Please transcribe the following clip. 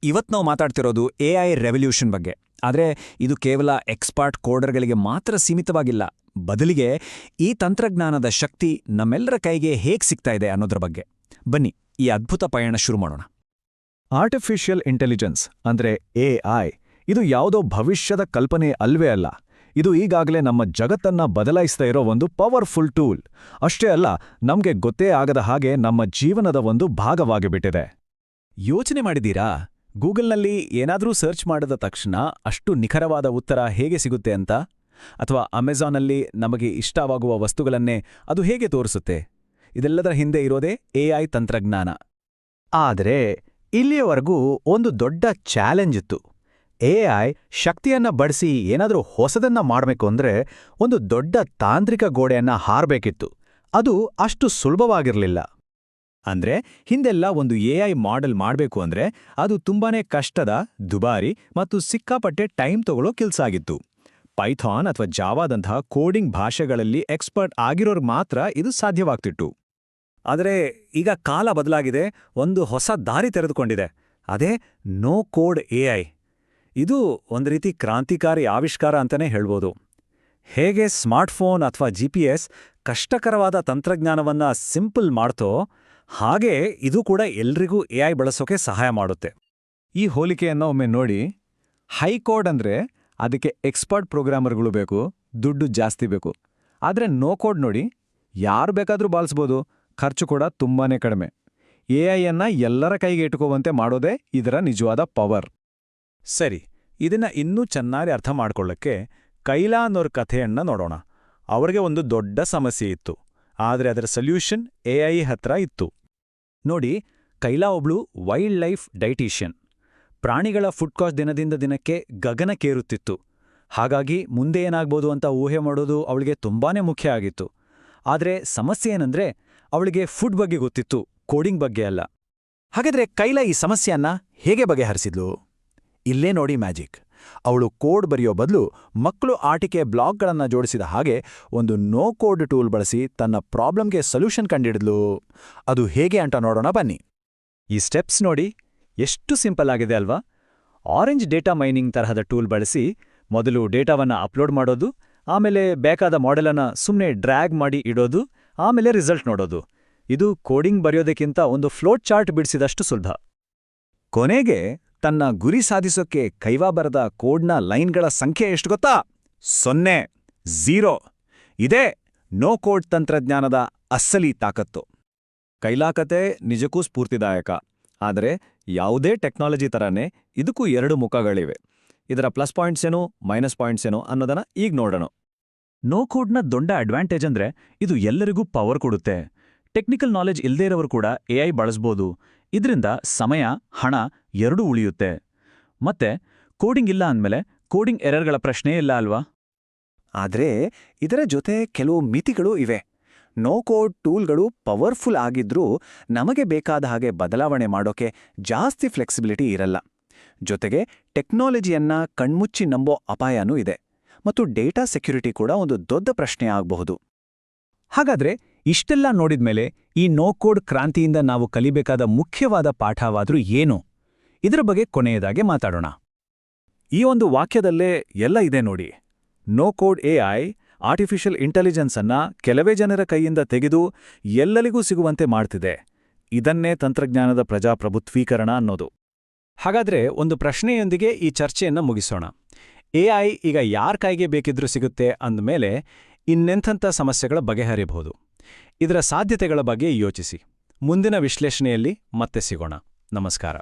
ಇವತ್ತು ನಾವು ಮಾತಾಡ್ತಿರೋದು AI ರೆವಲ್ಯೂಷನ್ ಬಗ್ಗೆ. ಆದರೆ ಇದು ಕೇವಲ ಎಕ್ಸ್ಪರ್ಟ್ ಕೋಡರ್ಗಳಿಗೆ ಮಾತ್ರ ಸೀಮಿತವಾಗಿಲ್ಲ. ಬದಲಿಗೆ ಈ ತಂತ್ರಜ್ಞಾನದ ಶಕ್ತಿ ನಮ್ಮೆಲ್ಲರ ಕೈಗೆ ಹೇಗೆ ಸಿಗ್ತಾ ಇದೆ ಅನ್ನೋದ್ರ ಬಗ್ಗೆ. ಬನ್ನಿ ಈ ಅದ್ಭುತ ಪಯಣ ಶುರು ಮಾಡೋಣ. ಆರ್ಟಿಫಿಷಿಯಲ್ ಇಂಟೆಲಿಜೆನ್ಸ್ ಅಂದ್ರೆ AI ಇದು ಯಾವುದೋ ಭವಿಷ್ಯದ ಕಲ್ಪನೆ ಅಲ್ವೇ ಅಲ್ಲ. ಇದು ಈಗಾಗಲೇ ನಮ್ಮ ಜಗತ್ತನ್ನ ಬದಲಾಯಿಸ್ತಾ ಇರೋ ಒಂದು ಪವರ್ಫುಲ್ ಟೂಲ್. ಅಷ್ಟೇ ಅಲ್ಲ, ನಮ್ಗೆ ಗೊತ್ತೇ ಆಗದ ಹಾಗೆ ನಮ್ಮ ಜೀವನದ ಒಂದು ಭಾಗವಾಗಿಬಿಟ್ಟಿದೆ. ಯೋಚನೆ ಮಾಡಿದ್ದೀರಾ, ಗೂಗಲ್ನಲ್ಲಿ ಏನಾದರೂ ಸರ್ಚ್ ಮಾಡಿದ ತಕ್ಷಣ ಅಷ್ಟು ನಿಖರವಾದ ಉತ್ತರ ಹೇಗೆ ಸಿಗುತ್ತೆ ಅಂತ? ಅಥವಾ ಅಮೆಜಾನಲ್ಲಿ ನಮಗೆ ಇಷ್ಟವಾಗುವ ವಸ್ತುಗಳನ್ನೇ ಅದು ಹೇಗೆ ತೋರಿಸುತ್ತೆ? ಇದೆಲ್ಲದರ ಹಿಂದೆ ಇರೋದೇ AI ತಂತ್ರಜ್ಞಾನ. ಆದರೆ ಇಲ್ಲಿಯವರೆಗೂ ಒಂದು ದೊಡ್ಡ ಚಾಲೆಂಜ್ ಇತ್ತು. AI ಶಕ್ತಿಯನ್ನ ಬಳಸಿ ಏನಾದರೂ ಹೊಸದನ್ನ ಮಾಡಬೇಕು ಅಂದ್ರೆ ಒಂದು ದೊಡ್ಡ ತಾಂತ್ರಿಕ ಗೋಡೆಯನ್ನ ಹಾರಬೇಕಿತ್ತು. ಅದು ಅಷ್ಟು ಸುಲಭವಾಗಿರಲಿಲ್ಲ. ಅಂದ್ರೆ ಹಿಂದೆಲ್ಲ ಒಂದು AI ಮಾಡೆಲ್ ಮಾಡಬೇಕು ಅಂದ್ರೆ ಅದು ತುಂಬಾನೇ ಕಷ್ಟದ, ದುಬಾರಿ ಮತ್ತು ಸಿಕ್ಕಾಪಟ್ಟೆ ಟೈಮ್ ತಗೊಳ್ಳೋ ಕೆಲ್ಸ ಆಗಿತ್ತು. ಪೈಥಾನ್ ಅಥವಾ ಜಾವಾದಂತಹ ಕೋಡಿಂಗ್ ಭಾಷೆಗಳಲ್ಲಿ ಎಕ್ಸ್ಪರ್ಟ್ ಆಗಿರೋರು ಮಾತ್ರ ಇದು ಸಾಧ್ಯವಾಗ್ತಿತ್ತು. ಆದರೆ ಈಗ ಕಾಲ ಬದಲಾಗಿದೆ, ಒಂದು ಹೊಸ ದಾರಿ ತೆರೆದುಕೊಂಡಿದೆ. ಅದೇ ನೋ ಕೋಡ್ AI. ಇದು ಒಂದು ರೀತಿ ಕ್ರಾಂತಿಕಾರಿ ಆವಿಷ್ಕಾರ ಅಂತಲೇ ಹೇಳ್ಬೋದು. ಹೇಗೆ ಸ್ಮಾರ್ಟ್ಫೋನ್ ಅಥವಾ GPS ಕಷ್ಟಕರವಾದ ತಂತ್ರಜ್ಞಾನವನ್ನ ಸಿಂಪಲ್ ಮಾಡ್ತೋ, ಹಾಗೆ ಇದು ಕೂಡ ಎಲ್ರಿಗೂ AI ಬಳಸೋಕೆ ಸಹಾಯ ಮಾಡುತ್ತೆ. ಈ ಹೋಲಿಕೆಯನ್ನ ಒಮ್ಮೆ ನೋಡಿ. ಹೈ ಕೋಡ್ ಅಂದ್ರೆ ಅದಕ್ಕೆ ಎಕ್ಸ್ಪರ್ಟ್ ಪ್ರೋಗ್ರಾಮರ್ಗಳು ಬೇಕು, ದುಡ್ಡು ಜಾಸ್ತಿ ಬೇಕು. ಆದರೆ ನೋ ಕೋಡ್ ನೋಡಿ, ಯಾರು ಬೇಕಾದ್ರೂ ಬಳಸ್ಬೋದು, ಖರ್ಚು ಕೂಡ ತುಂಬಾನೇ ಕಡಿಮೆ. AIಯನ್ನ ಎಲ್ಲರ ಕೈಗೆ ಇಟ್ಕೋವಂತೆ ಮಾಡೋದೇ ಇದರ ನಿಜವಾದ ಪವರ್. ಸರಿ, ಇದನ್ನ ಇನ್ನೂ ಚೆನ್ನಾಗಿ ಅರ್ಥ ಮಾಡ್ಕೊಳ್ಳಕ್ಕೆ ಕೈಲಾ ಅನ್ನೋರ್ ಕಥೆಯನ್ನ ನೋಡೋಣ. ಅವ್ರಿಗೆ ಒಂದು ದೊಡ್ಡ ಸಮಸ್ಯೆ ಇತ್ತು, ಆದರೆ ಅದರ ಸೊಲ್ಯೂಷನ್ AI ಹತ್ರ ಇತ್ತು. ನೋಡಿ, ಕೈಲಾ ಒಬ್ಳು ವೈಲ್ಡ್ ಲೈಫ್ ಡೈಟೀಷಿಯನ್. ಪ್ರಾಣಿಗಳ ಫುಡ್ ಕಾಸ್ಟ್ ದಿನದಿಂದ ದಿನಕ್ಕೆ ಗಗನಕ್ಕೇರುತ್ತಿತ್ತು. ಹಾಗಾಗಿ ಮುಂದೆ ಏನಾಗ್ಬೋದು ಅಂತ ಊಹೆ ಮಾಡೋದು ಅವಳಿಗೆ ತುಂಬಾನೇ ಮುಖ್ಯ ಆಗಿತ್ತು. ಆದರೆ ಸಮಸ್ಯೆ ಏನಂದ್ರೆ ಅವಳಿಗೆ ಫುಡ್ ಬಗ್ಗೆ ಗೊತ್ತಿತ್ತು, ಕೋಡಿಂಗ್ ಬಗ್ಗೆ ಅಲ್ಲ. ಹಾಗಾದ್ರೆ ಕೈಲಾ ಈ ಸಮಸ್ಯೆಯನ್ನ ಹೇಗೆ ಬಗೆಹರಿಸಿದ್ಲು? ಇಲ್ಲೇ ನೋಡಿ ಮ್ಯಾಜಿಕ್. ಅವಳು ಕೋಡ್ ಬರೆಯೋ ಬದಲು ಮಕ್ಕಳು ಆಟಿಕೆ ಬ್ಲಾಗ್ಗಳನ್ನ ಜೋಡಿಸಿದ ಹಾಗೆ ಒಂದು ನೋ ಕೋಡ್ ಟೂಲ್ ಬಳಸಿ ತನ್ನ ಪ್ರಾಬ್ಲಮ್ಗೆ ಸೊಲ್ಯೂಷನ್ ಕಂಡಿಡಿದ್ಲು. ಅದು ಹೇಗೆ ಅಂತ ನೋಡೋಣ ಬನ್ನಿ. ಈ ಸ್ಟೆಪ್ಸ್ ನೋಡಿ, ಎಷ್ಟು ಸಿಂಪಲ್ ಆಗಿದೆ ಅಲ್ವಾ? ಆರೆಂಜ್ ಡೇಟಾ ಮೈನಿಂಗ್ ತರಹದ ಟೂಲ್ ಬಳಸಿ ಮೊದಲು ಡೇಟಾವನ್ನ ಅಪ್ಲೋಡ್ ಮಾಡೋದು, ಆಮೇಲೆ ಬೇಕಾದ ಮಾಡೆಲನ್ನ ಸುಮ್ಮನೆ ಡ್ರ್ಯಾಗ್ ಮಾಡಿ ಇಡೋದು, ಆಮೇಲೆ ರಿಸಲ್ಟ್ ನೋಡೋದು. ಇದು ಕೋಡಿಂಗ್ ಬರೆಯೋದಕ್ಕಿಂತ ಒಂದು ಫ್ಲೋಟ್ ಚಾರ್ಟ್ ಬಿಡಿಸಿದಷ್ಟು ಸುಲಭ. ಕೊನೆಗೆ ತನ್ನ ಗುರಿ ಸಾಧಿಸೋಕೆ ಕೈವಾ ಬರೆದ ಕೋಡ್ನ ಲೈನ್ಗಳ ಸಂಖ್ಯೆ ಎಷ್ಟು ಗೊತ್ತಾ? 0, 0. ಇದೇ ನೋ ಕೋಡ್ ತಂತ್ರಜ್ಞಾನದ ಅಸಲಿ ತಾಕತ್ತು. ಕೈಲಾ ಕತೆ ನಿಜಕ್ಕೂ ಸ್ಫೂರ್ತಿದಾಯಕ. ಆದರೆ ಯಾವುದೇ ಟೆಕ್ನಾಲಜಿ ಥರನೇ ಇದಕ್ಕೂ 2 ಮುಖಗಳಿವೆ. ಇದರ ಪ್ಲಸ್ ಪಾಯಿಂಟ್ಸ್ ಏನು, ಮೈನಸ್ ಪಾಯಿಂಟ್ಸ್ ಏನು ಅನ್ನೋದನ್ನ ಈಗ ನೋಡೋಣ. ನೋ ಕೋಡ್ನ ದೊಡ್ಡ ಅಡ್ವಾಂಟೇಜ್ ಅಂದ್ರೆ ಇದು ಎಲ್ಲರಿಗೂ ಪವರ್ ಕೊಡುತ್ತೆ. ಟೆಕ್ನಿಕಲ್ ನಾಲೆಜ್ ಇಲ್ಲದೇ ಇರೋರು ಕೂಡ AI ಬಳಸ್ಬೋದು. ಇದರಿಂದ ಸಮಯ, ಹಣ ಎರಡೂ ಉಳಿಯುತ್ತೆ. ಮತ್ತೆ ಕೋಡಿಂಗ್ ಇಲ್ಲ ಅಂದಮೇಲೆ ಕೋಡಿಂಗ್ ಎರರ್ಗಳ ಪ್ರಶ್ನೆ ಇಲ್ಲ ಅಲ್ವಾ? ಆದರೆ ಇದರ ಜೊತೆ ಕೆಲವು ಮಿತಿಗಳು ಇವೆ. ನೋ ಕೋಡ್ ಟೂಲ್ಗಳು ಪವರ್ಫುಲ್ ಆಗಿದ್ರೂ ನಮಗೆ ಬೇಕಾದ ಹಾಗೆ ಬದಲಾವಣೆ ಮಾಡೋಕೆ ಜಾಸ್ತಿ ಫ್ಲೆಕ್ಸಿಬಿಲಿಟಿ ಇರಲ್ಲ. ಜೊತೆಗೆ ಟೆಕ್ನಾಲಜಿಯನ್ನ ಕಣ್ಮುಚ್ಚಿ ನಂಬೋ ಅಪಾಯನೂ ಇದೆ. ಮತ್ತು ಡೇಟಾ ಸೆಕ್ಯುರಿಟಿ ಕೂಡ ಒಂದು ದೊಡ್ಡ ಪ್ರಶ್ನೆ ಆಗಬಹುದು. ಹಾಗಾದ್ರೆ ಇಷ್ಟೆಲ್ಲ ನೋಡಿದ್ಮೇಲೆ ಈ ನೋ ಕೋಡ್ ಕ್ರಾಂತಿಯಿಂದ ನಾವು ಕಲಿಬೇಕಾದ ಮುಖ್ಯವಾದ ಪಾಠವಾದ್ರೂ ಏನು? ಇದರ ಬಗ್ಗೆ ಕೊನೆಯದಾಗೆ ಮಾತಾಡೋಣ. ಈ ಒಂದು ವಾಕ್ಯದಲ್ಲೇ ಎಲ್ಲ ಇದೆ ನೋಡಿ. No code AI artificial intelligence ಅನ್ನ ಕೆಲವೇ ಜನರ ಕೈಯಿಂದ ತೆಗೆದು ಎಲ್ಲರಿಗೂ ಸಿಗುವಂತೆ ಮಾಡ್ತಿದೆ. ಇದನ್ನೇ ತಂತ್ರಜ್ಞಾನದ ಪ್ರಜಾಪ್ರಭುತ್ವೀಕರಣ ಅನ್ನೋದು. ಹಾಗಾದ್ರೆ ಒಂದು ಪ್ರಶ್ನೆಯೊಂದಿಗೆ ಈ ಚರ್ಚೆಯನ್ನ ಮುಗಿಸೋಣ. AI ಈಗ ಯಾರ ಕೈಗೆ ಬೇಕಿದ್ರೂ ಸಿಗುತ್ತೆ ಅಂದಮೇಲೆ ಇನ್ನೆಂಥ ಸಮಸ್ಯೆಗಳ ಬಗೆಹರಿಯಬಹುದು? ಇದರ ಸಾಧ್ಯತೆಗಳ ಬಗ್ಗೆ ಯೋಚಿಸಿ. ಮುಂದಿನ ವಿಶ್ಲೇಷಣೆಯಲ್ಲಿ ಮತ್ತೆ ಸಿಗೋಣ. ನಮಸ್ಕಾರ.